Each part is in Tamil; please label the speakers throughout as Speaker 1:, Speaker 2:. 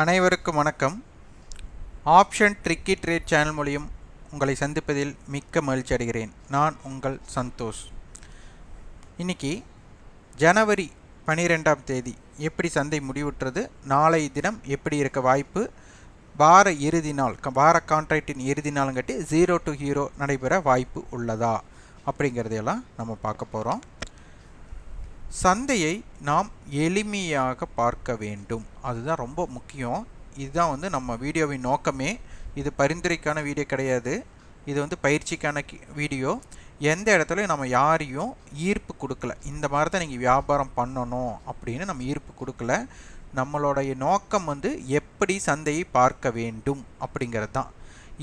Speaker 1: அனைவருக்கும் வணக்கம். ஆப்ஷன் ட்ரிக்கி ட்ரேட் சேனல் மூலியம் உங்களை சந்திப்பதில் மிக்க மகிழ்ச்சி அடைகிறேன். நான் உங்கள் சந்தோஷ். இன்னைக்கு ஜனவரி 12ஆம் தேதி எப்படி சந்தை முடிவுற்றது, நாளை தினம் எப்படி இருக்க வாய்ப்பு, வார இறுதி நாள் வார கான்ட்ராக்டின் இறுதி நாளுங்கட்டி 0 to ஹீரோ நடைபெற வாய்ப்பு உள்ளதா அப்படிங்கிறதையெல்லாம் நம்ம பார்க்க போகிறோம். சந்தையை நாம் எளிமையாக பார்க்க வேண்டும், அதுதான் ரொம்ப முக்கியம். இதுதான் நம்ம வீடியோவின் நோக்கமே. இது பரிந்துரைக்கான வீடியோ கிடையாது, இது பயிற்சிக்கான வீடியோ. எந்த இடத்துலையும் நம்ம யாரையும் ஈர்ப்பு கொடுக்கல, இந்த மாதிரி தான் நீங்கள் வியாபாரம் பண்ணணும் அப்படின்னு நம்ம ஈர்ப்பு கொடுக்கல. நம்மளுடைய நோக்கம் எப்படி சந்தையை பார்க்க வேண்டும் அப்படிங்கிறது தான்.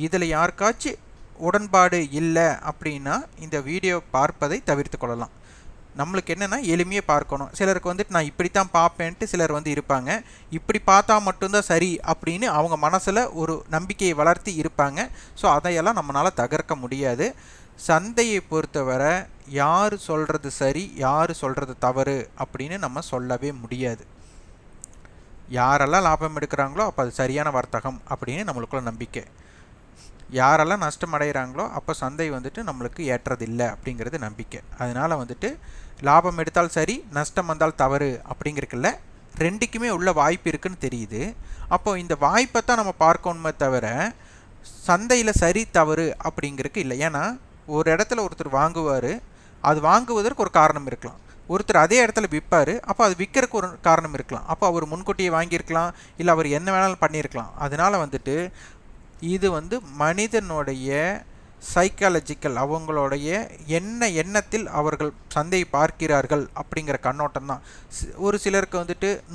Speaker 1: இதில் யாருக்காச்சும் உடன்பாடு இல்லை அப்படின்னா இந்த வீடியோ பார்ப்பதை தவிர்த்து கொள்ளலாம். நம்மளுக்கு என்னென்னா எளிமையாக பார்க்கணும். சிலருக்கு நான் இப்படித்தான் பார்ப்பேன்ட்டு சிலர் இருப்பாங்க. இப்படி பார்த்தா மட்டும்தான் சரி அப்படின்னு அவங்க மனசில் ஒரு நம்பிக்கையை வளர்த்தி இருப்பாங்க. ஸோ அதையெல்லாம் நம்மளால் தகர்க்க முடியாது. சந்தையை பொறுத்தவரை யார் சொல்கிறது சரி யார் சொல்கிறது தவறு அப்படின்னு நம்ம சொல்லவே முடியாது. யாரெல்லாம் லாபம் எடுக்கிறாங்களோ அப்போ அது சரியான வர்த்தகம் அப்படின்னு நம்மளுக்குள்ள நம்பிக்கை. யாரெல்லாம் நஷ்டம் அடைகிறாங்களோ அப்போ சந்தை நம்மளுக்கு ஏற்றதில்லை அப்படிங்கிறது நம்பிக்கை. அதனால் லாபம் எடுத்தால் சரி நஷ்டம் வந்தால் தவறு அப்படிங்கிறதுக்குள்ள ரெண்டுக்குமே உள்ள வாய்ப்பு இருக்குன்னு தெரியுது. அப்போ இந்த வாய்ப்பை தான் நம்ம பார்க்கணுமே தவிர சந்தையில் சரி தவறு அப்படிங்கிறதுக்கு இல்லை. ஏன்னா ஒரு இடத்துல ஒருத்தர் வாங்குவார், அது வாங்குவதற்கு ஒரு காரணம் இருக்கலாம். ஒருத்தர் அதே இடத்துல விற்பார், அப்போ அது விற்கிறதுக்கு ஒரு காரணம் இருக்கலாம். அப்போ அவர் முன்கூட்டியே வாங்கியிருக்கலாம், இல்லை அவர் என்ன வேணாலும் பண்ணியிருக்கலாம். அதனால் இது மனிதனுடைய சைக்காலஜிக்கல், அவங்களுடைய எண்ணத்தில் அவர்கள் சந்தையை பார்க்கிறார்கள் அப்படிங்கிற கண்ணோட்டம் தான். ஒரு சிலருக்கு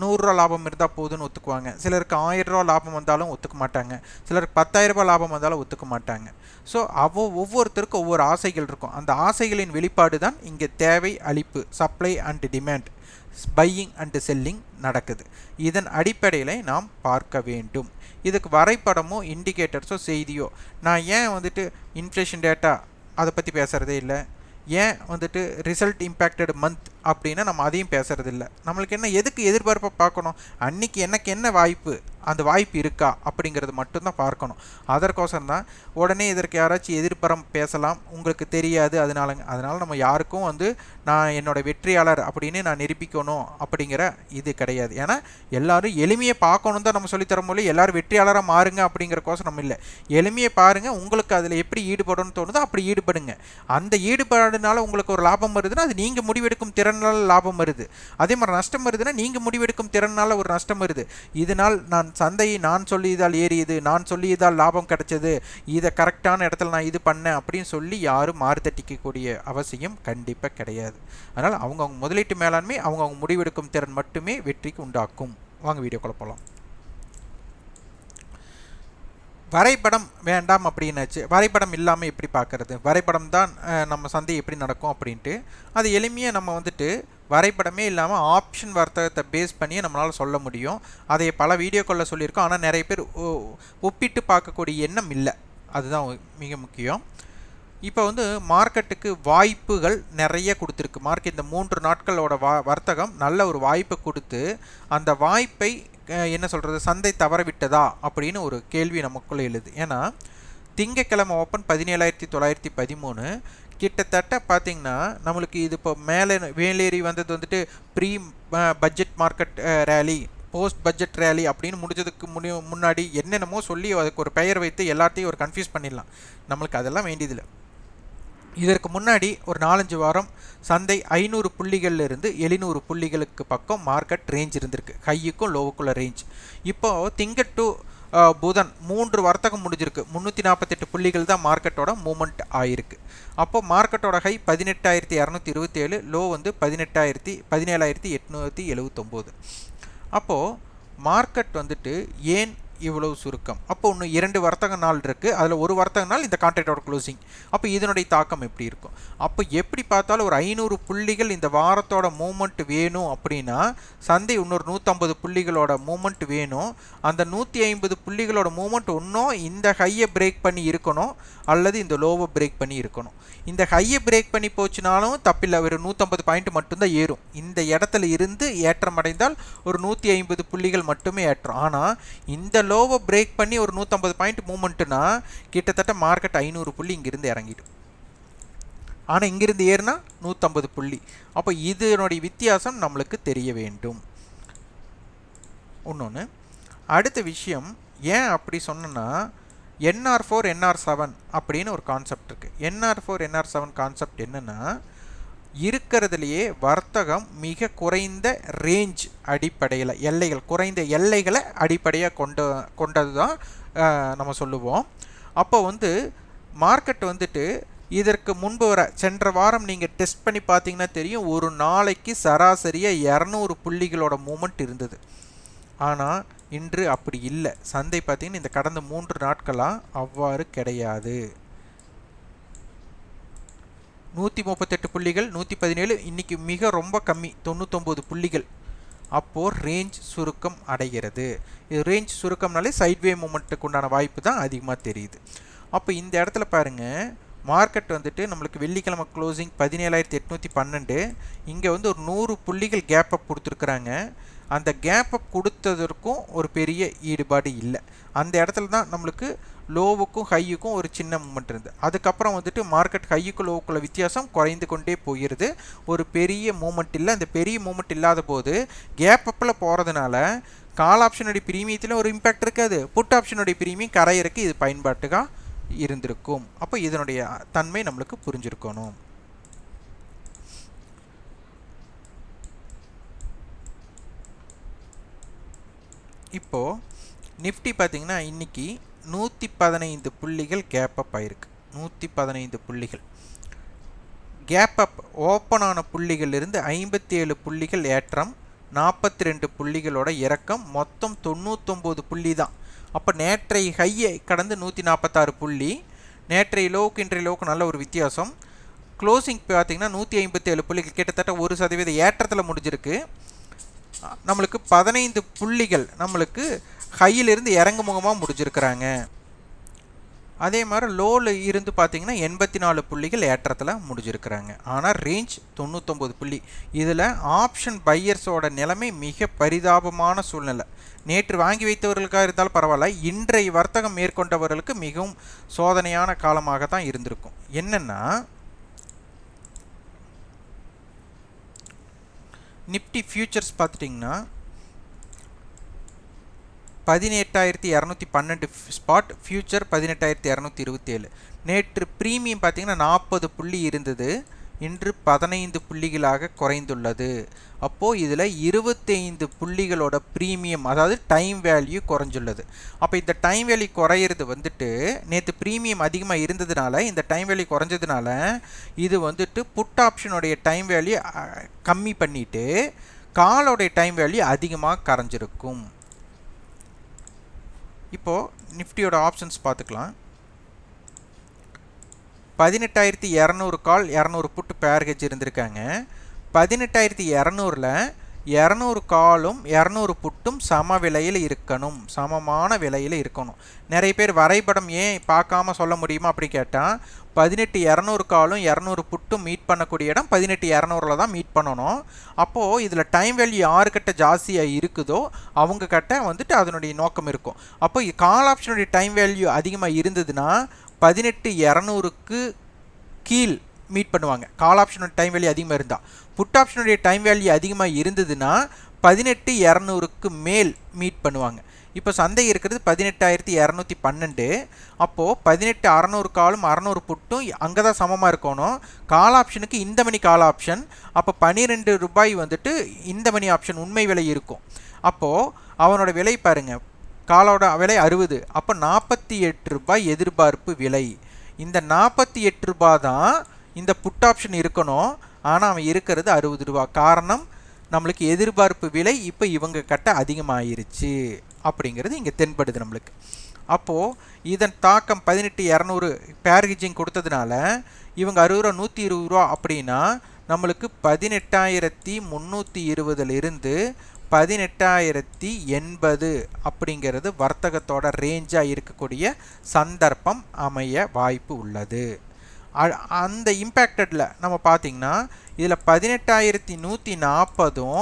Speaker 1: 100 ரூபா லாபம் இருந்தால் போதுன்னு ஒத்துக்குவாங்க, சிலருக்கு 1000 ரூபா லாபம் வந்தாலும் ஒத்துக்க மாட்டாங்க, சிலருக்கு 10,000 ரூபாய் லாபம் வந்தாலும் ஒத்துக்க மாட்டாங்க. ஸோ ஒவ்வொருத்தருக்கும் ஒவ்வொரு ஆசைகள் இருக்கும். அந்த ஆசைகளின் வெளிப்பாடு தான் இங்கே தேவை அளிப்பு, supply and demand, buying and selling நடக்குது. இதன் அடிப்படையில் நாம் பார்க்க வேண்டும். இதுக்கு வரைபடமோ இண்டிகேட்டர்ஸோ செய்தியோ, நான் ஏன் இன்ஃப்ளேஷன் டேட்டா அதை பற்றி பேசுகிறதே இல்லை, ஏன் ரிசல்ட் இம்பேக்டட் மந்த் அப்படின்னா நம்ம அதையும் பேசுகிறது இல்லை. நம்மளுக்கு என்ன, எதுக்கு எதிர்பார்ப்பை பார்க்கணும், அன்றைக்கி எனக்கு என்ன வாய்ப்பு, அந்த வாய்ப்பு இருக்கா அப்படிங்கிறது மட்டும்தான் பார்க்கணும். அதற்கோசரம் தான் உடனே இதற்கு யாராச்சும் எதிர்பரம் பேசலாம், உங்களுக்கு தெரியாது, அதனால் நம்ம யாருக்கும் நான் என்னோட வெற்றியாளர் அப்படின்னு நான் நிரூபிக்கணும் அப்படிங்கிற இது கிடையாது. ஏன்னா எல்லோரும் எளிமையை பார்க்கணும் தான் நம்ம சொல்லித்தர முடியல. எல்லோரும் வெற்றியாளராக மாறுங்க அப்படிங்கிறக்கோசரம் இல்லை. எளிமையை பாருங்கள், உங்களுக்கு அதில் எப்படி ஈடுபடணும்னு தோணுதோ அப்படி ஈடுபடுங்க. அந்த ஈடுபாடுனால உங்களுக்கு ஒரு லாபம் வருதுன்னா அது நீங்கள் முடிவெடுக்கும் திறனால் லாபம் வருது. அதே மாதிரி நஷ்டம் வருதுன்னா நீங்கள் முடிவெடுக்கும் திறனால் ஒரு நஷ்டம் வருது. இதனால் சந்தையை நான் சொல்லியதால் ஏறியது, நான் சொல்லியதால் லாபம் கிடைச்சது, இதை கரெக்டான இடத்துல நான் இது பண்ணேன் அப்படின்னு சொல்லி யாரும் மாறுதட்டிக்கக்கூடிய அவசியம் கண்டிப்பாக கிடையாது. அதனால் அவங்கவுங்க முதலீட்டு மேலாண்மை, அவங்கவுங்க முடிவெடுக்கும் திறன் மட்டுமே வெற்றிக்கு உண்டாக்கும். வாங்க வீடியோக்குள்ள போகலாம். வரைபடம் வேண்டாம் அப்படின்னாச்சு. வரைபடம் இல்லாமல் எப்படி பார்க்குறது, வரைபடம் தான் நம்ம சந்தை எப்படி நடக்கும் அப்படின்ட்டு. அது எளிமையாக நம்ம வரைபடமே இல்லாமல் ஆப்ஷன் வர்த்தகத்தை பேஸ் பண்ணி நம்மளால் சொல்ல முடியும். அதை பல வீடியோக்களில் சொல்லியிருக்கோம். ஆனால் நிறைய பேர் ஒப்பிட்டு பார்க்கக்கூடிய எண்ணம் இல்லை, அதுதான் மிக முக்கியம். இப்போ மார்க்கெட்டுக்கு வாய்ப்புகள் நிறைய கொடுத்துருக்கு. மார்க்கெட் இந்த 3 நாட்களோட வர்த்தகம் நல்ல ஒரு வாய்ப்பை கொடுத்து, அந்த வாய்ப்பை என்ன சொல்கிறது, சந்தை தவற விட்டதா அப்படின்னு ஒரு கேள்வி நமக்குள்ளே எழுது. ஏன்னா திங்கக்கிழமை ஓப்பன் 17,913, கிட்டத்தட்ட பார்த்திங்கன்னா நம்மளுக்கு இது இப்போ மேலேறி வந்தது pre budget market rally, post budget rally அப்படின்னு முடிஞ்சதுக்கு முன்னாடி என்னென்னமோ சொல்லி அதுக்கு ஒரு பெயர் வைத்து எல்லாத்தையும் ஒரு கன்ஃபியூஸ் பண்ணிடலாம். நம்மளுக்கு அதெல்லாம் வேண்டியதில்லை. இதற்கு முன்னாடி ஒரு 4-5 வாரம் சந்தை 500 புள்ளிகள்லேருந்து 700 புள்ளிகளுக்கு பக்கம் மார்க்கெட் ரேஞ்ச் இருந்திருக்கு, ஹையுக்கும் லோவுக்குள்ள ரேஞ்ச். இப்போது திங்கள் டு புதன் 3 வர்த்தகம் முடிஞ்சிருக்கு, 348 புள்ளிகள் தான் மார்க்கெட்டோட மூமெண்ட் ஆகிருக்கு. அப்போது மார்க்கெட்டோட ஹை 18,227, லோ 17,879. அப்போது மார்க்கெட் ஏன் இவ்வளவு சுருக்கம். அப்போ இன்னும் 2 வர்த்தக நாள் இருக்குது, அதில் ஒரு வர்த்தக நாள் இந்த கான்ட்ராக்டோட க்ளோசிங். அப்போ இதனுடைய தாக்கம் எப்படி இருக்கும்? அப்போ எப்படி பார்த்தாலும் ஒரு 500 புள்ளிகள் இந்த வாரத்தோட மூமெண்ட் வேணும் அப்படின்னா சந்தை இன்னொரு 150 புள்ளிகளோட மூமெண்ட் வேணும். அந்த 150 புள்ளிகளோட மூமெண்ட் இன்னும் இந்த ஹையை பிரேக் பண்ணி இருக்கணும் அல்லது இந்த லோவை பிரேக் பண்ணி இருக்கணும். இந்த ஹையை பிரேக் பண்ணி போச்சுனாலும் தப்பில்லை, ஒரு 150 பாயிண்ட் மட்டும்தான் ஏறும். இந்த இடத்துல இருந்து ஏற்றம் அடைந்தால் ஒரு 150 புள்ளிகள் மட்டுமே ஏற்றம். ஆனால் இந்த லோவை பிரேக் பண்ணி ஒரு 150 பாயிண்ட் மூமெண்ட்டுனா கிட்டத்தட்ட மார்க்கெட் 500 புள்ளி இங்கிருந்து இறங்கிடும். ஆனால் இங்கிருந்து ஏறுனா 150 புள்ளி. அப்போ இதனுடைய வித்தியாசம் நம்மளுக்கு தெரிய வேண்டும். இன்னொன்று அடுத்த விஷயம் ஏன் அப்படி சொன்னா, NR4 NR7 அப்படின்னு ஒரு கான்செப்ட் இருக்குது. NR4 NR7 கான்செப்ட் என்னென்னா, இருக்கிறதுலையே வர்த்தகம் மிக குறைந்த ரேஞ்ச் அடிப்படையில் எல்லைகள், குறைந்த எல்லைகளை அடிப்படையாக கொண்டது தான் நம்ம சொல்லுவோம். அப்போ மார்க்கெட் இதற்கு முன்பு வர சென்ற வாரம் நீங்கள் டெஸ்ட் பண்ணி பார்த்தீங்கன்னா தெரியும், ஒரு நாளைக்கு சராசரியாக 200 புள்ளிகளோட மூமெண்ட் இருந்தது. ஆனால் இன்று அப்படி இல்லை. சந்தை பார்த்தீங்கன்னா இந்த கடந்த 3 நாட்களாக அவ்வாறு கிடையாது. 138 புள்ளிகள், 117, இன்னைக்கு மிக ரொம்ப கம்மி 99 புள்ளிகள். அப்போது ரேஞ்ச் சுருக்கம் அடைகிறது. இது ரேஞ்ச் சுருக்கம்னாலே சைட்வே மூமெண்ட்டுக்கு உண்டான வாய்ப்பு தான் அதிகமாக தெரியுது. அப்போ இந்த இடத்துல பாருங்கள், மார்க்கெட் நம்மளுக்கு வெள்ளிக்கிழமை க்ளோசிங் 17,812, இங்கே ஒரு 100 புள்ளிகள் கேப் அப் கொடுத்துருக்குறாங்க. அந்த கேப் அப் கொடுத்ததற்கும் ஒரு பெரிய ஈடுபாடு இல்லை. அந்த இடத்துல தான் நம்மளுக்கு லோவுக்கும் ஹையுக்கும் ஒரு சின்ன மூமெண்ட் இருந்தது. அதுக்கப்புறம் மார்க்கெட் ஹையுக்கும் லோவுக்குள்ள வித்தியாசம் குறைந்து கொண்டே போகிறது. ஒரு பெரிய மூமெண்ட் இல்லை. அந்த பெரிய மூமெண்ட் இல்லாத போது கேப் அப்பில் போகிறதுனால கால் ஆப்ஷனுடைய பிரீமியத்தில் ஒரு இம்பேக்ட் இருக்காது, புட் ஆப்ஷனுடைய பிரீமியம் கரையிறக்கு இது பயன்பாட்டுக்காக இருந்திருக்கும். அப்போ இதனுடைய தன்மை நம்மளுக்கு புரிஞ்சிருக்கணும். இப்போது நிஃப்டி பார்த்திங்கன்னா இன்றைக்கி 115 புள்ளிகள் கேப் அப் ஆகிருக்கு. 115 புள்ளிகள் கேப் அப். ஓப்பன் ஆன புள்ளிகளிலிருந்து 57 புள்ளிகள் ஏற்றம், 42 புள்ளிகளோட இறக்கம், மொத்தம் 99 புள்ளி தான். அப்போ நேற்றைய ஹையை கடந்து 146 புள்ளி, நேற்றைய லோவுக்கு இன்றைய லோவுக்கு நல்ல ஒரு வித்தியாசம். க்ளோசிங் பார்த்திங்கன்னா 157 புள்ளிகள், கிட்டத்தட்ட 1% ஏற்றத்தில் முடிஞ்சிருக்கு. நம்மளுக்கு 15 புள்ளிகள் நம்மளுக்கு ஹையிலிருந்து இறங்கு முகமாக முடிஞ்சிருக்கிறாங்க. அதே மாதிரி லோவில் இருந்து பார்த்திங்கன்னா 84 புள்ளிகள் ஏற்றத்தில் முடிஞ்சிருக்கிறாங்க. ஆனால் ரேஞ்ச் 99 புள்ளி. இதில் ஆப்ஷன் பையர்ஸோட நிலைமை மிக பரிதாபமான சூழ்நிலை. நேற்று வாங்கி வைத்தவர்களுக்காக இருந்தாலும் பரவாயில்ல, இன்றைய வர்த்தகம் மேற்கொண்டவர்களுக்கு மிகவும் சோதனையான காலமாக தான் இருந்திருக்கும். என்னென்னா, நிஃப்டி ஃபியூச்சர்ஸ் பார்த்துட்டிங்கன்னா 18,212 ஸ்பாட், ஃபியூச்சர் 18,227. நேற்று ப்ரீமியம் பார்த்திங்கன்னா 40 புள்ளி இருந்தது, இன்று 15 புள்ளிகளாக குறைந்துள்ளது. அப்போது இதில் 25 புள்ளிகளோட ப்ரீமியம், அதாவது டைம் வேல்யூ குறைஞ்சுள்ளது. அப்போ இந்த டைம் வேல்யூ குறையிறது நேற்று ப்ரீமியம் அதிகமாக இருந்ததுனால, இந்த டைம் வேல்யூ குறைஞ்சதுனால இது புட் ஆப்ஷனுடைய டைம் வேல்யூ கம்மி பண்ணிவிட்டு காலோடைய டைம் வேல்யூ அதிகமாக கரைஞ்சிருக்கும். இப்போது நிஃப்டியோட ஆப்ஷன்ஸ் பார்த்துக்கலாம். 18,200 கால், 200 புட்டு பேர் ஹெட்ஜ் இருந்திருக்காங்க. 18,200ல் 200 காலும் 200 புட்டும் சம விலையில் இருக்கணும், சமமான விலையில் இருக்கணும். நிறைய பேர் வரைபடம் ஏன் பார்க்காம சொல்ல முடியுமா அப்படி கேட்டால், 18,200 காலும் 200 புட்டும் மீட் பண்ணக்கூடிய இடம் 18,200ல் தான் மீட் பண்ணணும். அப்போது இதில் டைம் வேல்யூ யாருக்கிட்ட ஜாஸ்தியாக இருக்குதோ அவங்க கிட்ட அதனுடைய நோக்கம் இருக்கும். அப்போ கால் ஆப்ஷனுடைய டைம் வேல்யூ அதிகமாக இருந்ததுன்னா 18,200க்கு கீழ் மீட் பண்ணுவாங்க. கால் ஆப்ஷனோட டைம் வேல்யூ அதிகமாக இருந்தால். புட் ஆப்ஷனுடைய டைம் வேல்யூ அதிகமாக இருந்ததுன்னா 18,200க்கு மேல் மீட் பண்ணுவாங்க. இப்போ சந்தை இருக்கிறது 18,212. அப்போது 18,600 காலும் 600 புட்டும் அங்கே தான் சமமாக இருக்கணும். கால் ஆப்ஷனுக்கு இந்த மணி கால் ஆப்ஷன், அப்போ 12 ரூபாய் இந்த மணி ஆப்ஷன் உண்மை விலை இருக்கும். அப்போது அவனோட விலை பாருங்கள், காலோட விலை 60, அப்போ 48 ரூபாய் எதிர்பார்ப்பு விலை. இந்த 48 ரூபாய் தான் இந்த புட் ஆப்ஷன் இருக்கணும். ஆனால் அவன் இருக்கிறது 60 ரூபா. காரணம், நம்மளுக்கு எதிர்பார்ப்பு விலை இப்போ இவங்க கிட்ட அதிகமாகிருச்சு. அப்படிங்கிறது இங்கே தென்படுது நம்மளுக்கு. அப்போது இதன் தாக்கம் 18,200 பேர் ஹெட்ஜிங் கொடுத்ததுனால இவங்க 60 ரூபா 120 ரூபா அப்படின்னா நம்மளுக்கு 18,320 18,080 அப்படிங்கிறது வர்த்தகத்தோட ரேஞ்சாக இருக்கக்கூடிய சந்தர்ப்பம் அமைய வாய்ப்பு உள்ளது. அந்த இம்பேக்டடில் நம்ம பார்த்திங்கன்னா இதில் 18,140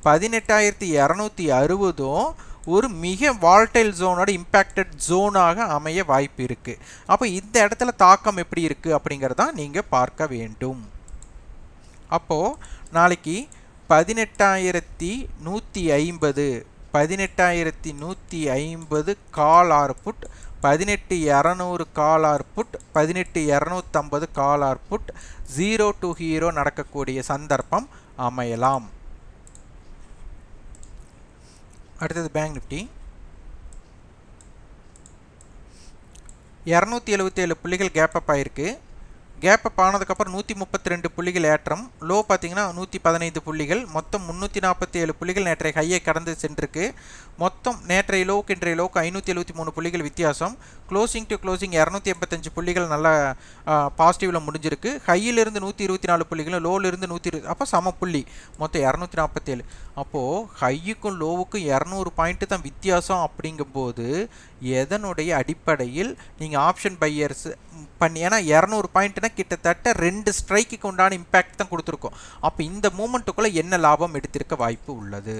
Speaker 1: 18,260 ஒரு மிக வால்டைல் ஜோனோட இம்பேக்டட் ஜோனாக அமைய வாய்ப்பு இருக்குது. அப்போ இந்த இடத்துல தாக்கம் எப்படி இருக்குது அப்படிங்கிறதான் நீங்கள் பார்க்க வேண்டும். அப்போது நாளைக்கு 18,150 18,150 call or put, 18,200 call or put, 18,250 call or put 0 to hero நடக்கக்கூடிய சந்தர்ப்பம் அமையலாம். அடுத்தது பேங்க் நிஃப்டி 277 புள்ளிகள் கேப் அப் ஆயிருக்கு. கேப் அப் ஆனதுக்கப்புறம் 132 புள்ளிகள் ஏற்றம், லோ பார்த்தீங்கன்னா 115 புள்ளிகள், மொத்தம் 347 புள்ளிகள் நேற்றைய ஹையை கடந்து சென்றிருக்கு. மொத்தம் நேற்றைய லோக்கு இன்றைய லோக்கு 573 புள்ளிகள் வித்தியாசம். க்ளோசிங் டு க்ளோசிங் 285 புள்ளிகள் நல்ல பாசிட்டிவில் முடிஞ்சிருக்கு. ஹையிலிருந்து 124 புள்ளிகளும் லோவிலிருந்து 120, அப்போ சம புள்ளி மொத்தம் 247. அப்போது ஹையுக்கும் லோவுக்கும் 200 பாயிண்ட்டு தான் வித்தியாசம். அப்படிங்கும்போது எதனுடைய அடிப்படையில் நீங்கள் ஆப்ஷன் பையர்ஸ் பண்ணி, ஏன்னா 200 பாயிண்ட்னா கிட்டத்தட்ட 2 ஸ்ட்ரைக்கு உண்டான இம்பேக்ட் தான் கொடுத்துருக்கோம். அப்போ இந்த மூமெண்ட்டுக்குள்ளே என்ன லாபம் எடுத்திருக்க வாய்ப்பு உள்ளது?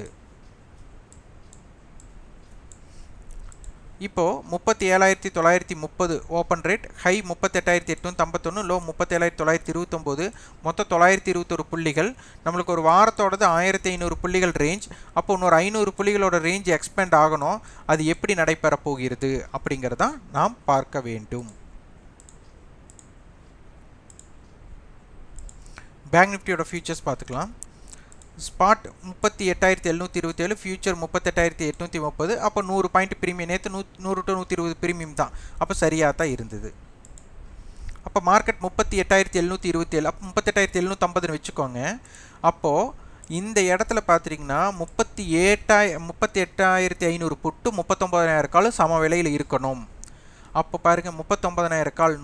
Speaker 1: இப்போது 37,930 ஓப்பன் ரேட், ஹை 38,851, லோ 37,929, மொத்தம் 921 புள்ளிகள். நம்மளுக்கு ஒரு வாரத்தோடது 1,500 புள்ளிகள் ரேஞ்ச். அப்போ இன்னொரு 500 புள்ளிகளோட ரேஞ்ச் எக்ஸ்பேண்ட் ஆகணும். அது எப்படி நடைபெற போகிறது அப்படிங்கிறதான் நாம் பார்க்க வேண்டும். பேங்க் நிஃப்டியோட ஃபியூச்சர்ஸ் பார்த்துக்கலாம். Spot 38,727, future 38,830. அப்போ 100 பாயிண்ட் ப்ரீமியம், நேற்று 100 to 120 ப்ரீமியம் தான். அப்போ சரியாக தான் இருந்தது. அப்போ மார்க்கெட் 38,727, அப்போ 38,750 வச்சுக்கோங்க. அப்போது இந்த இடத்துல பார்த்துட்டிங்கன்னா 38,500 புட்டு 39,000 கால் சம விலையில் இருக்கணும். அப்போ பாருங்கள் 39,000 கால்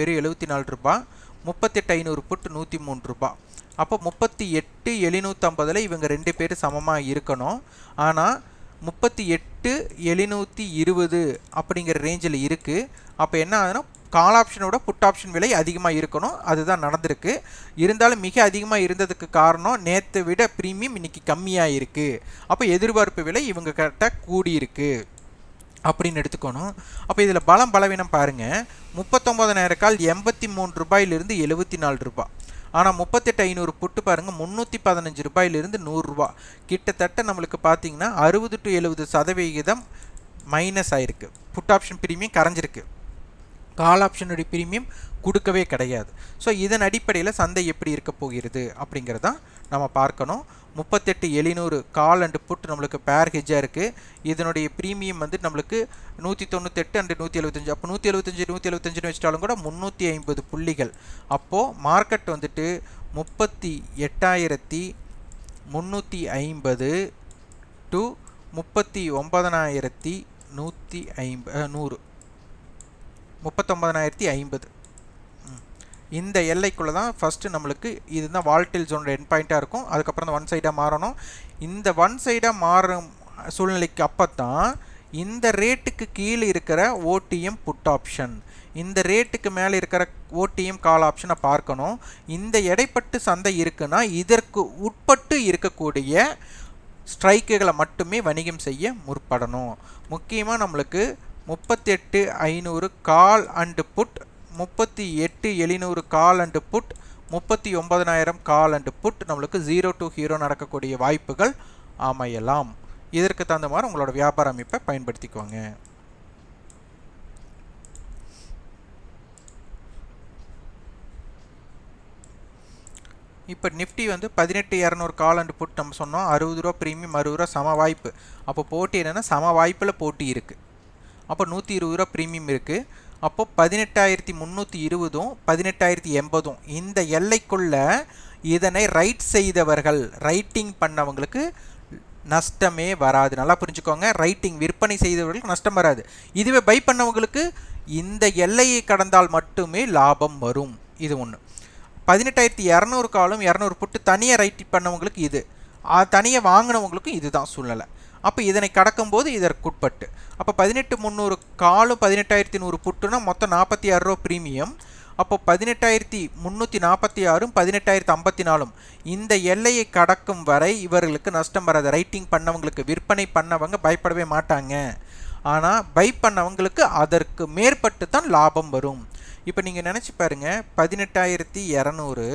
Speaker 1: வெறும் 74 ரூபா, 38,500 புட்டு 103 ரூபா. அப்போ 38,750 இவங்க 2 பேர் சமமாக இருக்கணும். ஆனால் 38,720 அப்படிங்கிற ரேஞ்சில் இருக்குது. அப்போ என்ன ஆகுதுன்னா கால் ஆப்ஷனோட புட் ஆப்ஷன் விலை அதிகமாக இருக்கணும். அதுதான் நடந்திருக்கு. இருந்தாலும் மிக அதிகமாக இருந்ததுக்கு காரணம் நேற்றை விட ப்ரீமியம் இன்றைக்கி கம்மியாக இருக்குது. அப்போ எதிர்பார்ப்பு விலை இவங்க கிட்ட கூடியிருக்கு அப்படின்னு எடுத்துக்கணும். அப்போ இதில் பலவீனம் பாருங்கள். 39,000 கால் 83 ரூபாயிலிருந்து 74 ரூபா. ஆனால் 38,500 புட்டு பாருங்கள் 315 ரூபாயிலிருந்து 100 ரூபா. கிட்டத்தட்ட நம்மளுக்கு பார்த்தீங்கன்னா 60 to 70% மைனஸ் ஆகிருக்கு. புட் ஆப்ஷன் ப்ரீமியம் கரைஞ்சிருக்கு, கால் ஆப்ஷனுடைய ப்ரீமியம் கொடுக்கவே கிடையாது. ஸோ இதன் அடிப்படையில் சந்தை எப்படி இருக்க போகிறது அப்படிங்கிறதான் நம்ம பார்க்கணும். 38,700 கால் அண்டு புட் நம்மளுக்கு பேர் ஹெஜ்ஜாக இருக்குது. இதனுடைய ப்ரீமியம் வந்து நம்மளுக்கு 198 அண்டு 175. அப்போ 175 வச்சிட்டாலும் கூட 350 புள்ளிகள். அப்போது மார்க்கெட் வந்துட்டு 38,350 டு 39,150 39,050 இந்த எல்லைக்குள்ளே தான் ஃபஸ்ட்டு நம்மளுக்கு இதுதான் வால்டைல் ஜோனோட எண்ட் பாயிண்ட்டாக இருக்கும். அதுக்கப்புறம் தான் ஒன் சைடாக மாறணும். இந்த ஒன் சைடாக மாறும் சூழ்நிலைக்கு அப்போ தான் இந்த ரேட்டுக்கு கீழே இருக்கிற ஓடிஎம் புட் ஆப்ஷன், இந்த ரேட்டுக்கு மேலே இருக்கிற ஓடிஎம் கால் ஆப்ஷனை பார்க்கணும். இந்த எடைப்பட்டு சந்தை இருக்குன்னா இதற்கு உட்பட்டு இருக்கக்கூடிய ஸ்ட்ரைக்குகளை மட்டுமே வணிகம் செய்ய முற்படணும். முக்கியமாக நம்மளுக்கு 38,500 call and put, 38,700 call and put, 39,000 call and put நம்மளுக்கு 0 to ஹீரோ நடக்கக்கூடிய வாய்ப்புகள் அமையலாம். இதற்கு தகுந்த மாதிரி உங்களோட வியாபார அமைப்பை பயன்படுத்திக்குவாங்க. இப்போ நிஃப்டி வந்து 18,200 கால் அண்டு புட் நம்ம சொன்னோம். 60 ரூபா ப்ரீமியம், 60 ரூபா சம வாய்ப்பு. அப்போ போட்டி என்னென்னா சம வாய்ப்பில் போட்டி இருக்குது. அப்போ 120 ரூபா ப்ரீமியம் இருக்குது. அப்போது 18,320 18,080 இந்த எல்லைக்குள்ள இதனை ரைட் செய்தவர்கள், ரைட்டிங் பண்ணவங்களுக்கு நஷ்டமே வராது. நல்லா புரிஞ்சுக்கோங்க, ரைட்டிங் விற்பனை செய்தவர்களுக்கு நஷ்டம் வராது. இதுவே பை பண்ணவங்களுக்கு இந்த எல்லையை கடந்தால் மட்டுமே லாபம் வரும். இது ஒன்று. 18,200 காலும் 200 புட்டு தனியாக ரைட் பண்ணவங்களுக்கு இது, தனியாக வாங்கினவங்களுக்கும் இதுதான் சூழ்நிலை. அப்போ இதனை கடக்கும்போது இதற்குட்பட்டு அப்போ 18,300 காலும் 18,100 புட்டுனா மொத்தம் 46 ரூபா ப்ரீமியம். அப்போ 18,346 18,054 இந்த எல்லையை கடக்கும் வரை இவர்களுக்கு நஷ்டம் வராது. ரைட்டிங் பண்ணவங்களுக்கு, விற்பனை பண்ணவங்க பயப்படவே மாட்டாங்க. ஆனால் பை பண்ணவங்களுக்கு அதற்கு மேற்பட்டு தான் லாபம் வரும். இப்போ நீங்கள் நினச்சி பாருங்கள், 18,200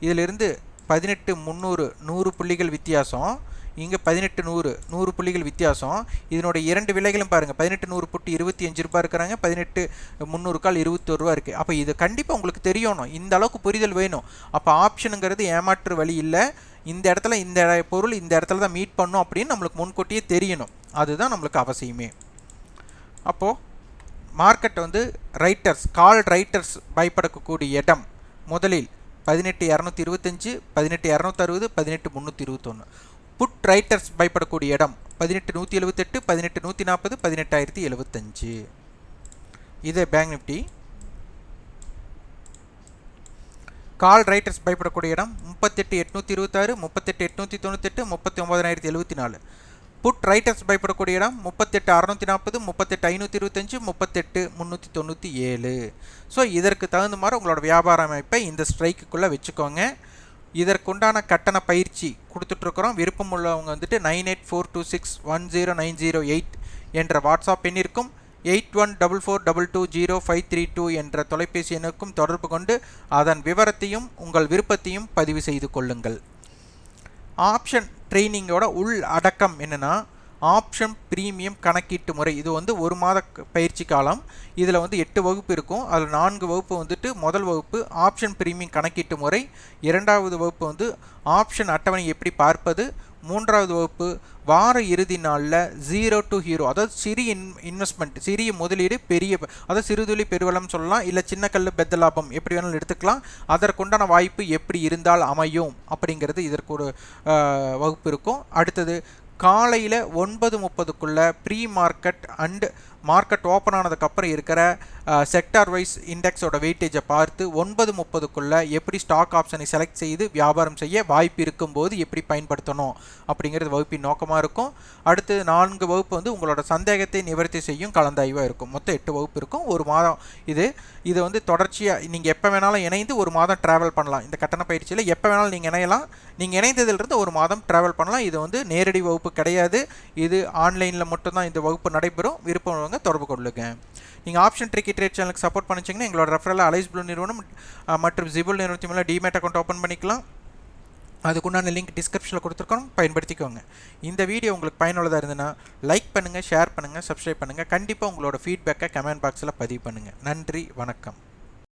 Speaker 1: இதிலிருந்து 18,300 100 புள்ளிகள் வித்தியாசம், இங்கே 18,100 100 புள்ளிகள் வித்தியாசம். இதனோட இரண்டு விலைகளும் பாருங்கள், 18,100 புட்டு 25 ரூபா இருக்கிறாங்க, 18,300 கால் 21 ரூபா இருக்குது. அப்போ இது கண்டிப்பாக உங்களுக்கு தெரியணும், இந்த அளவுக்கு புரிதல் வேணும். அப்போ ஆப்ஷனுங்கிறது ஏமாற்று வழி இல்லை. இந்த இடத்துல இந்த பொருள் இந்த இடத்துல தான் மீட் பண்ணும் அப்படின்னு நம்மளுக்கு முன்கூட்டியே தெரியணும். அதுதான் நம்மளுக்கு அவசியமே. அப்போது மார்க்கெட் வந்து ரைட்டர்ஸ், கால் ரைட்டர்ஸ் பயப்படக்கூடிய இடம் முதலில் 18,225 18,260 18,321. புட் ரைட்டர்ஸ் பயப்படக்கூடிய இடம் 18,178 18,140 18,075. இதே பேங்க் நிஃப்டி. கால் ரைட்டர்ஸ் பயப்படக்கூடிய இடம் 38,826 38,898 39,074. புட் ரைட்டர்ஸ் பயப்படக்கூடிய இடம் 38,640 38,525 38,397. ஸோ இதற்கு தகுந்த மாதிரி உங்களோட வியாபார அமைப்பை இந்த ஸ்ட்ரைக்குள்ளே வச்சுக்கோங்க. இதற்குண்டான கட்டண பயிற்சி கொடுத்துட்ருக்குறோம். விருப்பம் உள்ளவங்க வந்துட்டு 9842610908 என்ற வாட்ஸ்அப் எண்ணிற்கும் 8144220532 என்ற தொலைபேசி எண்ணுக்கும் தொடர்பு கொண்டு அதன் விவரத்தையும் உங்கள் விருப்பத்தையும் பதிவு செய்து கொள்ளுங்கள். ஆப்ஷன் ட்ரைனிங்கோட உள் அடக்கம் என்னென்னா, ஆப்ஷன் ப்ரீமியம் கணக்கீட்டு முறை. இது வந்து ஒரு மாத பயிற்சி காலம். இதில் வந்து 8 வகுப்பு இருக்கும். அதில் 4 வகுப்பு வந்துட்டு முதல் வகுப்பு ஆப்ஷன் ப்ரீமியம் கணக்கீட்டு முறை, இரண்டாவது வகுப்பு வந்து ஆப்ஷன் அட்டவணை எப்படி பார்ப்பது, மூன்றாவது வகுப்பு வார இறுதி நாளில் 0 to ஹீரோ, அதாவது சிறிய இன்வெஸ்ட்மெண்ட், சிறிய முதலீடு பெரிய, அதாவது சிறுதுளி பெருவளம் சொல்லலாம், இல்லை சின்ன கல் பெத்த லாபம் எப்படி வேணாலும் எடுத்துக்கலாம். அதற்குண்டான வாய்ப்பு எப்படி இருந்தால் அமையும் அப்படிங்கிறது இதற்கு ஒரு வகுப்பு இருக்கும். அடுத்தது காலையில் 9:30க்குள்ளே pre market and market open ஆனதுக்கப்புறம் இருக்கிற செக்டார் வைஸ் இண்டெக்ஸோட வெயிட்டேஜை பார்த்து 9:30க்குள்ளே எப்படி ஸ்டாக் ஆப்ஷனை செலக்ட் செய்து வியாபாரம் செய்ய வாய்ப்பு இருக்கும்போது எப்படி பயன்படுத்தணும் அப்படிங்கிறது வகுப்பின் நோக்கமாக இருக்கும். அடுத்து 4 வகுப்பு வந்து உங்களோட சந்தேகத்தை நிவர்த்தி செய்யும் கலந்தாய்வாக இருக்கும். மொத்தம் 8 வகுப்பு இருக்கும். ஒரு மாதம் இது வந்து தொடர்ச்சியாக நீங்கள் எப்போ வேணாலும் இணைந்து ஒரு மாதம் ட்ராவல் பண்ணலாம். இந்த கட்டண பயிற்சியில் எப்போ வேணாலும் நீங்கள் இணையலாம். நீங்கள் இணைந்ததிலிருந்து ஒரு மாதம் ட்ராவல் பண்ணலாம். இது வந்து நேரடி வகுப்பு கிடையாது. இது ஆன்லைனில் மட்டும்தான் இந்த வகுப்பு நடைபெறும். விருப்பம் தொடர்பு கொள்ளுங்க. நீங்கள் ஆப்ஷன் ட்ரிக்கி ட்ரேட் சேனலுக்கு சப்போர்ட் பண்ணிச்சிங்கன்னா எங்களோட ரெஃபரல் அலைஸ் ப்ளூ நிறுவனம் மற்றும் ஜிபுல் நிறுவனத்தின் மேலே டிமேட் அக்கௌண்ட் ஓப்பன் பண்ணிக்கலாம். அதுக்குண்டான லிங்க் டிஸ்கிரிப்ஷனில் கொடுத்துருக்கோம், பயன்படுத்திக்கோங்க. இந்த வீடியோ உங்களுக்கு பயனுள்ளதாக இருந்ததுன்னா லைக் பண்ணுங்கள், ஷேர் பண்ணுங்கள், சப்ஸ்கிரைப் பண்ணுங்கள். கண்டிப்பாக உங்களோட ஃபீட்பேக்கை கமெண்ட் பாக்ஸில் பதிவு பண்ணுங்கள். நன்றி, வணக்கம்.